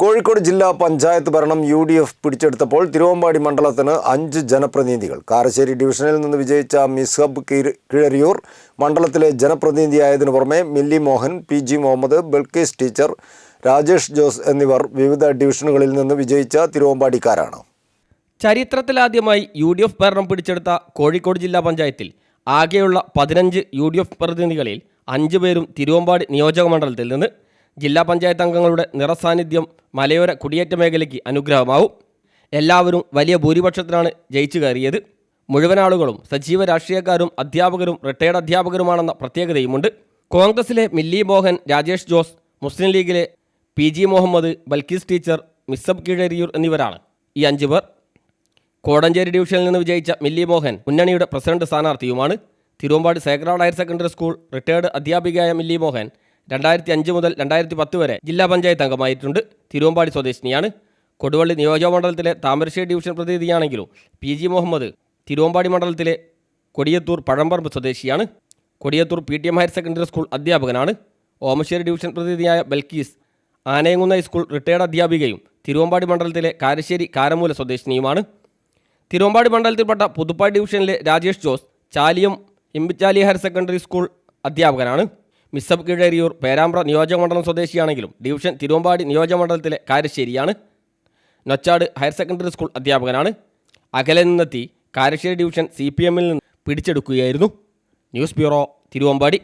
കോഴിക്കോട് ജില്ലാ പഞ്ചായത്ത് ഭരണം UDF പിടിച്ചെടുത്തപ്പോൾ തിരുവമ്പാടി മണ്ഡലത്തിന് 5 ജനപ്രതിനിധികൾ. കാരശ്ശേരി ഡിവിഷനിൽ നിന്ന് വിജയിച്ച മിസ്ഹബ് കീഴരിയൂർ മണ്ഡലത്തിലെ ജനപ്രതിനിധിയായതിനു പുറമെ മില്ലി മോഹൻ, PG മുഹമ്മദ്, ബൽക്കീസ് ടീച്ചർ, രാജേഷ് ജോസ് എന്നിവർ വിവിധ ഡിവിഷനുകളിൽ നിന്ന് വിജയിച്ച തിരുവമ്പാടിക്കാരാണ്. ചരിത്രത്തിലാദ്യമായി UDF ഭരണം പിടിച്ചെടുത്ത കോഴിക്കോട് ജില്ലാ പഞ്ചായത്തിൽ ആകെയുള്ള 15 UDF പ്രതിനിധികളിൽ 5 പേരും തിരുവമ്പാടി നിയോജക മണ്ഡലത്തിൽ നിന്ന്. ജില്ലാ പഞ്ചായത്ത് അംഗങ്ങളുടെ നിറസാന്നിധ്യം മലയോര കുടിയേറ്റ മേഖലയ്ക്ക് അനുഗ്രഹമാവും. എല്ലാവരും വലിയ ഭൂരിപക്ഷത്തിലാണ് ജയിച്ചു കയറിയത്. മുഴുവൻ ആളുകളും സജീവ രാഷ്ട്രീയക്കാരും അധ്യാപകരും റിട്ടയർഡ് അധ്യാപകരുമാണെന്ന പ്രത്യേകതയുമുണ്ട്. കോൺഗ്രസിലെ മില്ലി മോഹൻ, രാജേഷ് ജോസ്, മുസ്ലിം ലീഗിലെ PG മുഹമ്മദ്, ബൽക്കീസ് ടീച്ചർ, മിസ്ഹബ് കീഴരിയൂർ എന്നിവരാണ് ഈ 5 പേർ. കോടഞ്ചേരി ഡിവിഷനിൽ നിന്ന് വിജയിച്ച മില്ലി മോഹൻ മുന്നണിയുടെ പ്രസിഡന്റ് സ്ഥാനാർത്ഥിയുമാണ്. Thiruvambady sacred higher secondary school retired അധ്യാപികയായ മില്ലി മോഹൻ 2005 മുതൽ 2010 വരെ ജില്ലാ പഞ്ചായത്ത് അംഗമായിട്ടുണ്ട്. തിരുവമ്പാടി സ്വദേശിനിയാണ്. കൊടുവള്ളി നിയോജകമണ്ഡലത്തിലെ താമരശ്ശേരി ഡിവിഷൻ പ്രതിനിധിയാണെങ്കിലും PG മുഹമ്മദ് തിരുവമ്പാടി മണ്ഡലത്തിലെ കൊടിയത്തൂർ പഴമ്പറമ്പ് സ്വദേശിയാണ്. Kodiyathur PTM higher secondary school അധ്യാപകനാണ്. ഓമശ്ശേരി ഡിവിഷൻ പ്രതിനിധിയായ ബൽക്കീസ് ആനയങ്കുന്ന ഹൈസ്കൂൾ റിട്ടയർഡ് അധ്യാപികയും തിരുവമ്പാടി മണ്ഡലത്തിലെ കാരശ്ശേരി കാരമൂല സ്വദേശിനിയുമാണ്. തിരുവമ്പാടി മണ്ഡലത്തിൽപ്പെട്ട പുതുപ്പാടി ഡിവിഷനിലെ Rajesh Jose Chaliyam Imbichali higher secondary school അധ്യാപകനാണ്. മിസ്ഹബ് കീഴരിയൂർ പേരാമ്പ്ര നിയോജകമണ്ഡലം സ്വദേശിയാണെങ്കിലും ഡിവിഷൻ തിരുവമ്പാടി നിയോജകമണ്ഡലത്തിലെ കാരശ്ശേരിയാണ്. നൊച്ചാട് ഹയർ സെക്കൻഡറി സ്കൂൾ അധ്യാപകനാണ്. അകലെ നിന്നെത്തി കാരശ്ശേരി ഡിവിഷൻ CPM നിന്ന് പിടിച്ചെടുക്കുകയായിരുന്നു. News bureau, Thiruvambady.